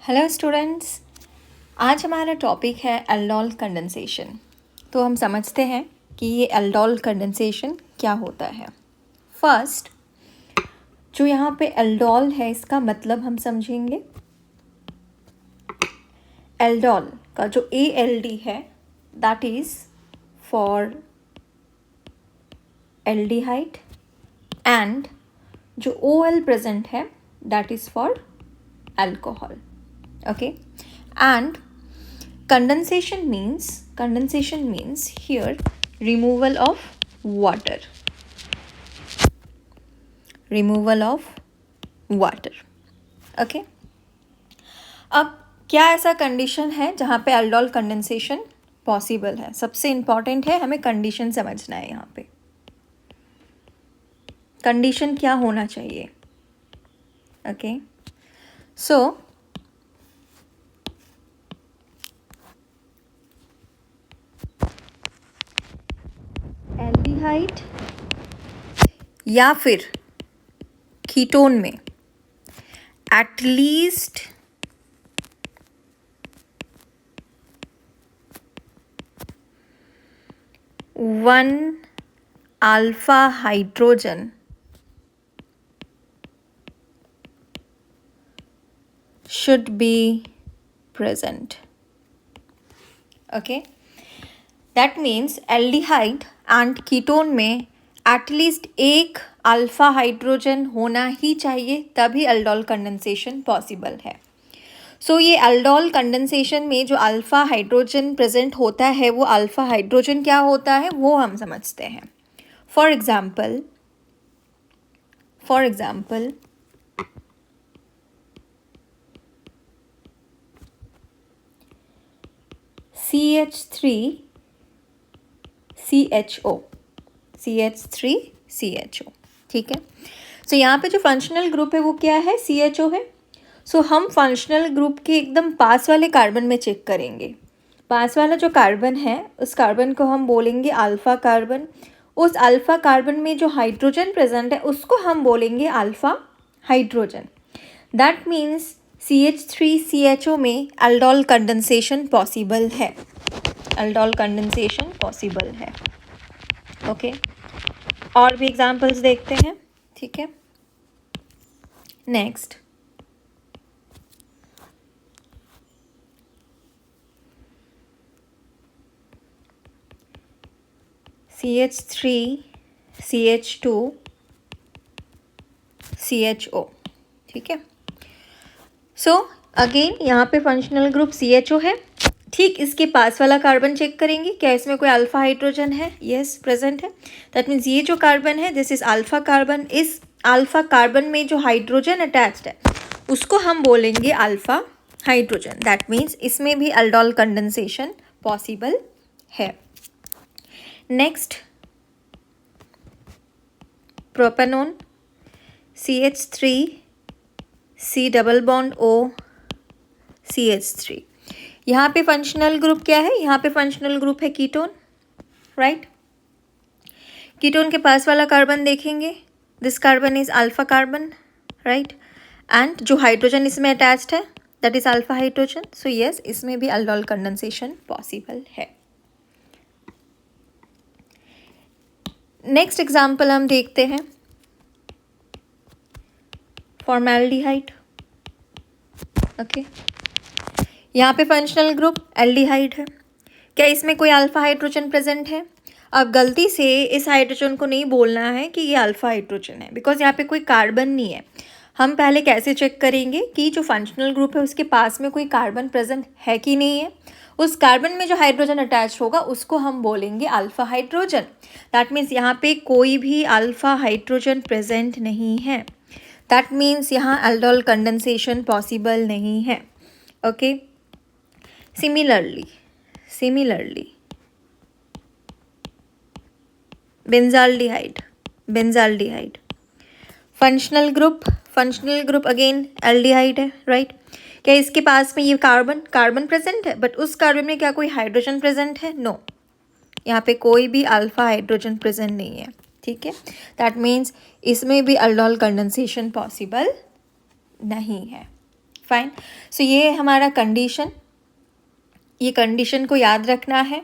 Hello students, आज हमारा topic है एल्डोल कंडेंसेशन। तो हम समझते हैं कि ये एल्डोल कंडेंसेशन क्या होता है। फर्स्ट, जो यहाँ पे एल्डोल है इसका मतलब हम समझेंगे। एल्डोल का जो ALD है that is for aldehyde and जो OL प्रेजेंट है that is for alcohol. Okay, and condensation means here removal of water. Okay, अब क्या ऐसा कंडीशन है जहाँ पे एल्डोल कंडेंसेशन पॉसिबल है? सबसे इम्पॉर्टेंट है, हमें कंडीशन समझना है। यहाँ पे कंडीशन क्या होना चाहिए? ओके, सो एल्डिहाइड या फिर कीटोन में at least one alpha hydrogen should be present. Okay, that means aldehyde and ketone में एटलीस्ट एक अल्फा हाइड्रोजन होना ही चाहिए, तभी एल्डोल कंडेंसेशन पॉसिबल है। सो ये एल्डोल कंडेंसेशन में जो अल्फा हाइड्रोजन प्रेजेंट होता है वो अल्फा हाइड्रोजन क्या होता है वो हम समझते हैं। फॉर एग्जाम्पल CH3CHO, ठीक है। सो यहाँ पे जो फंक्शनल ग्रुप है वो क्या है? CHO है। सो हम फंक्शनल ग्रुप के एकदम पास वाले कार्बन में चेक करेंगे। पास वाला जो कार्बन है उस कार्बन को हम बोलेंगे अल्फा कार्बन। उस अल्फा कार्बन में जो हाइड्रोजन प्रेजेंट है उसको हम बोलेंगे alpha hydrogen. That means CH3CHO में एल्डोल कंडेंसेशन पॉसिबल है। ओके, और भी एग्जांपल्स देखते हैं, ठीक है। नेक्स्ट, CH3CH2CHO, ठीक है। सो अगेन यहाँ पे फंक्शनल ग्रुप CHO है। ठीक इसके पास वाला कार्बन चेक करेंगे, क्या इसमें कोई अल्फा हाइड्रोजन है? यस, प्रेजेंट है। दैट मीन्स ये जो कार्बन है दिस इज अल्फा कार्बन। इस अल्फा कार्बन में जो हाइड्रोजन अटैच्ड है उसको हम बोलेंगे अल्फा हाइड्रोजन। दैट मीन्स इसमें भी एल्डोल कंडेंसेशन पॉसिबल है। Next, propanone CH3C double bond O CH3। यहाँ पे फंक्शनल ग्रुप क्या है? यहाँ पे फंक्शनल ग्रुप है कीटोन, राइट। कीटोन के पास वाला कार्बन देखेंगे, this carbon is alpha carbon, right. And जो हाइड्रोजन इसमें अटैच्ड है that is alpha hydrogen. So yes, इसमें भी एल्डोल कंडेंसेशन पॉसिबल है। नेक्स्ट एग्जाम्पल हम देखते हैं, फॉर्मेल्डिहाइड। ओके, यहाँ पे फंक्शनल ग्रुप एल्डिहाइड है। क्या इसमें कोई अल्फा हाइड्रोजन प्रेजेंट है? अब गलती से इस हाइड्रोजन को नहीं बोलना है कि ये अल्फा हाइड्रोजन है, बिकॉज यहाँ पे कोई कार्बन नहीं है। हम पहले कैसे चेक करेंगे कि जो फंक्शनल ग्रुप है उसके पास में कोई कार्बन प्रेजेंट है कि नहीं है? उस कार्बन में जो हाइड्रोजन अटैच होगा उसको हम बोलेंगे अल्फा हाइड्रोजन। दैट मीन्स यहाँ पे कोई भी अल्फा हाइड्रोजन प्रेजेंट नहीं है। दैट मीन्स यहाँ एल्डोल कंडेंसेशन पॉसिबल नहीं है। Okay, similarly benzaldehyde functional group again aldehyde है, राइट। क्या इसके पास में ये कार्बन प्रेजेंट है? बट उस कार्बन में क्या कोई हाइड्रोजन प्रेजेंट है? नो, यहाँ पे कोई भी अल्फा हाइड्रोजन प्रेजेंट नहीं है, ठीक है। दैट मीन्स इसमें भी एल्डोल कंडेंसेशन पॉसिबल नहीं है। फाइन। सो ये हमारा कंडीशन, ये कंडीशन को याद रखना है,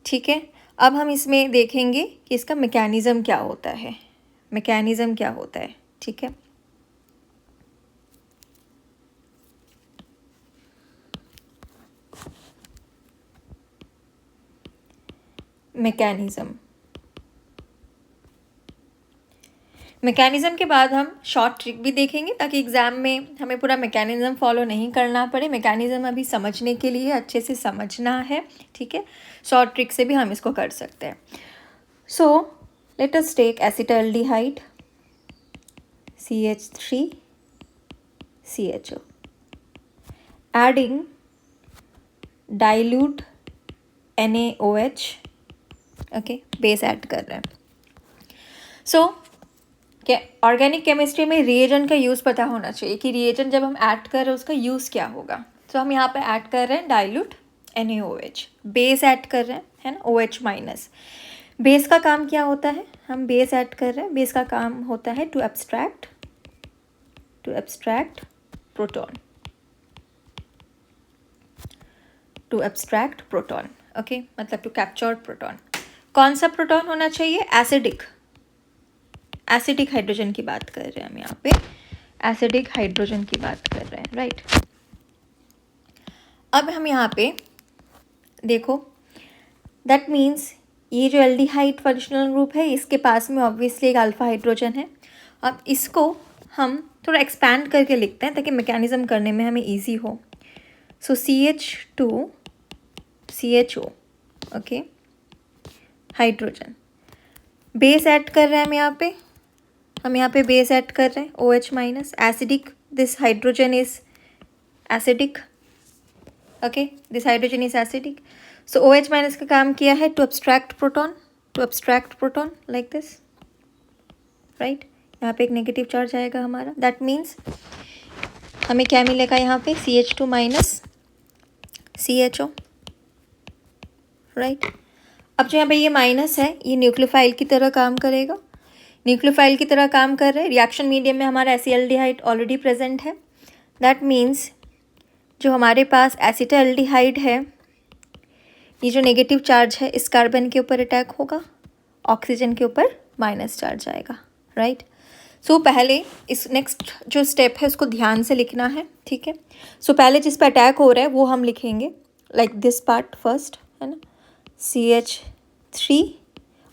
ठीक है। अब हम इसमें देखेंगे कि इसका मैकेनिज़्म क्या होता है, मैकेनिज़्म क्या होता है, ठीक है। मैकेनिज़्म, मैकेनिज़्म के बाद हम शॉर्ट ट्रिक भी देखेंगे ताकि एग्ज़ाम में हमें पूरा मैकेनिज़्म फॉलो नहीं करना पड़े। मैकेनिज़्म अभी समझने के लिए अच्छे से समझना है, ठीक है। शॉर्ट ट्रिक से भी हम इसको कर सकते हैं। So let us take acetaldehyde CH3 CHO, adding dilute NaOH, okay, base add कर रहे हैं। सो क्या ऑर्गेनिक केमिस्ट्री में रिएजेंट का यूज़ पता होना चाहिए कि रिएजेंट जब हम ऐड कर रहे हैं उसका यूज़ क्या होगा। तो हम यहाँ पे ऐड कर रहे हैं डाइल्यूट NaOH, बेस ऐड कर रहे हैं, है ना, OH माइनस। बेस का काम क्या होता है, हम बेस ऐड कर रहे हैं, बेस का काम होता है to abstract proton, to abstract proton, okay, मतलब टू कैप्चर प्रोटॉन। कौन सा प्रोटॉन होना चाहिए, एसिडिक हाइड्रोजन की बात कर रहे हैं हम यहाँ पे, एसिडिक हाइड्रोजन की बात कर रहे हैं, राइट। अब हम यहाँ पे देखो, दैट मीन्स ये जो एल्डिहाइड फंक्शनल ग्रुप है इसके पास में ऑब्वियसली एक अल्फा हाइड्रोजन है। अब इसको हम थोड़ा एक्सपैंड करके लिखते हैं ताकि मैकेनिज्म करने में हमें ईजी हो। सो CH2 CHO, okay, hydrogen, base add कर रहे हैं हम यहाँ पे बेस ऐड कर रहे हैं OH minus, acidic, this hydrogen is acidic, okay, this hydrogen is acidic. So OH minus का काम किया है to abstract proton like this, right. यहाँ पे एक नेगेटिव चार्ज आएगा हमारा, दैट मीन्स हमें क्या मिलेगा यहाँ पे, CH2 माइनस CHO, राइट। अब जो यहाँ पे ये माइनस है ये न्यूक्लियोफाइल की तरह काम करेगा, न्यूक्लियोफाइल की तरह काम कर रहे हैं। रिएक्शन मीडियम में हमारा एसिटाल्डिहाइड ऑलरेडी प्रेजेंट है, दैट मीन्स जो हमारे पास एसिटाल्डिहाइड है ये जो नेगेटिव चार्ज है इस कार्बन के ऊपर अटैक होगा, ऑक्सीजन के ऊपर माइनस चार्ज आएगा, राइट। सो पहले इस नेक्स्ट जो स्टेप है उसको ध्यान से लिखना है, ठीक है। सो पहले जिस पे अटैक हो रहा है वो हम लिखेंगे लाइक दिस पार्ट फर्स्ट, है ना, CH3।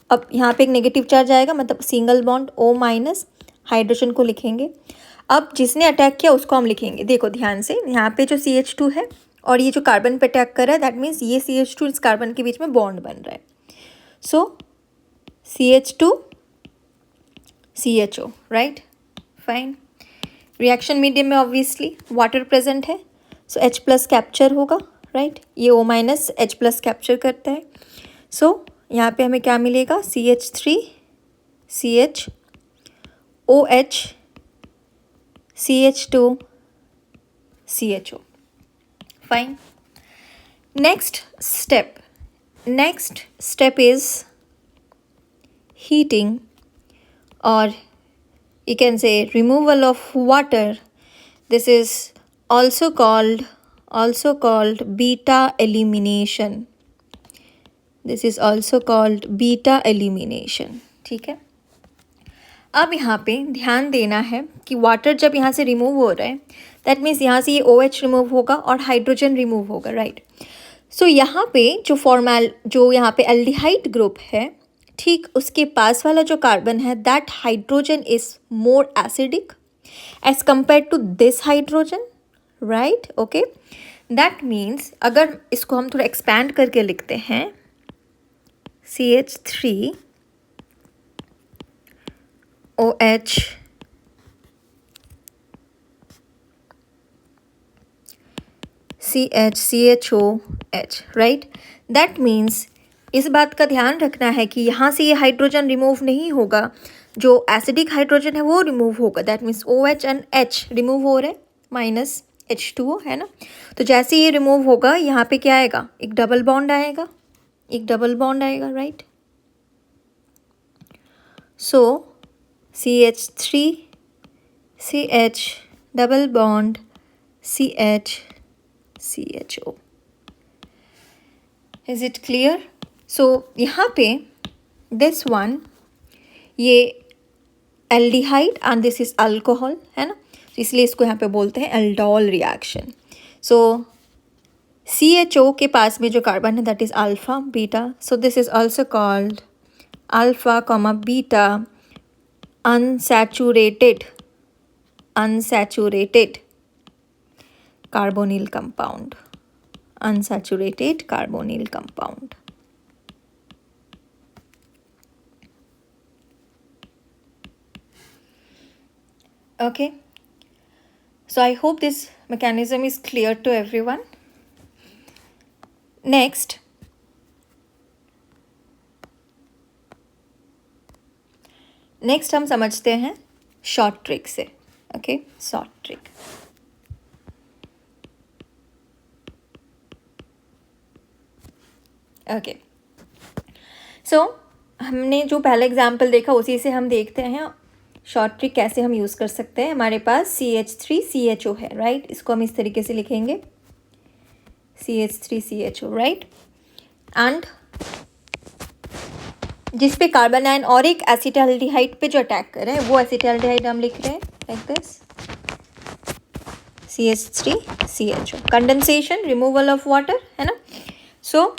अब यहाँ पे एक नेगेटिव चार्ज आएगा मतलब single bond O minus, hydrogen को लिखेंगे। अब जिसने अटैक किया उसको हम लिखेंगे, देखो ध्यान से, यहाँ पे जो CH2 है और ये जो कार्बन पे अटैक कर रहा है दैट मीन्स ये CH2 इस कार्बन के बीच में बॉन्ड बन रहा है। सो CH2 CHO, right, fine. Reaction medium में ऑब्वियसली वाटर प्रेजेंट है, सो H प्लस कैप्चर होगा, राइट। ये O minus H plus capture करता है। सो यहाँ पे हमें क्या मिलेगा, CH3 CH OH CH2 CHO, fine. Next step is heating, or you can say removal of water. This is also called beta elimination. This is also called beta elimination, ठीक है। अब यहाँ पे ध्यान देना है कि वाटर जब यहाँ से रिमूव हो रहा है दैट मीन्स यहाँ से ये OH रिमूव होगा और हाइड्रोजन रिमूव होगा, राइट। सो यहाँ पे जो यहाँ पे एल्डिहाइड ग्रुप है, ठीक, उसके पास वाला जो कार्बन है that hydrogen is more acidic as compare to this hydrogen, right, okay. That means अगर इसको हम थोड़ा एक्सपैंड करके लिखते हैं CH3 OH CHOH, right. That means इस बात का ध्यान रखना है कि यहाँ से ये हाइड्रोजन रिमूव नहीं होगा, जो एसिडिक हाइड्रोजन है वो रिमूव होगा, that means OH and H remove हो रहे हैं माइनस H2O, है ना। तो जैसे ये रिमूव होगा यहाँ पे क्या आएगा, एक डबल बॉन्ड आएगा, right. So CH3 CH double bond CHCHO. Is it clear? So यहाँ पे दिस वन, ये aldehyde and this is alcohol, है ना, इसलिए इसको यहाँ पे बोलते हैं एल्डोल रिएक्शन. सो CHO के पास में जो कार्बन है that is alpha beta, so this is also called alpha comma beta unsaturated carbonyl compound. Unsaturated carbonyl compound. Okay, so I hope this mechanism is clear to everyone. Next हम समझते हैं short trick से. Okay, short trick. Okay, सो हमने जो पहला example देखा उसी से हम देखते हैं शॉर्ट ट्रिक कैसे हम यूज़ कर सकते हैं. हमारे पास CH3CHO है, राइट. इसको हम इस तरीके से लिखेंगे CH3CHO, राइट. एंड जिस पे कार्बन आयन और एक एसिटाल्डिहाइड पे जो अटैक कर रहे हैं वो एसिटाल्डिहाइड हम लिख रहे हैं like this CH3CHO. Condensation, removal of water, है ना. सो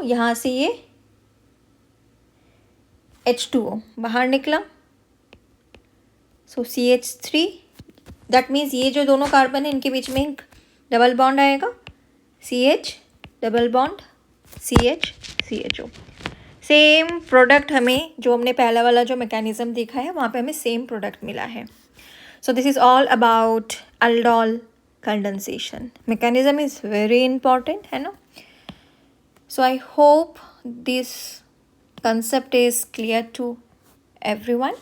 यहाँ से ये H2O बाहर निकला. सो CH3, दैट मीन्स ये जो दोनों कार्बन है इनके बीच में एक डबल बॉन्ड आएगा, CH double bond CH CHO. Same product हमें जो हमने पहला वाला जो मैकेनिज्म देखा है वहाँ पे हमें सेम प्रोडक्ट मिला है. So this is all about aldol condensation. Mechanism is very important, है ना. So I hope this concept is clear to everyone.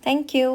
Thank you.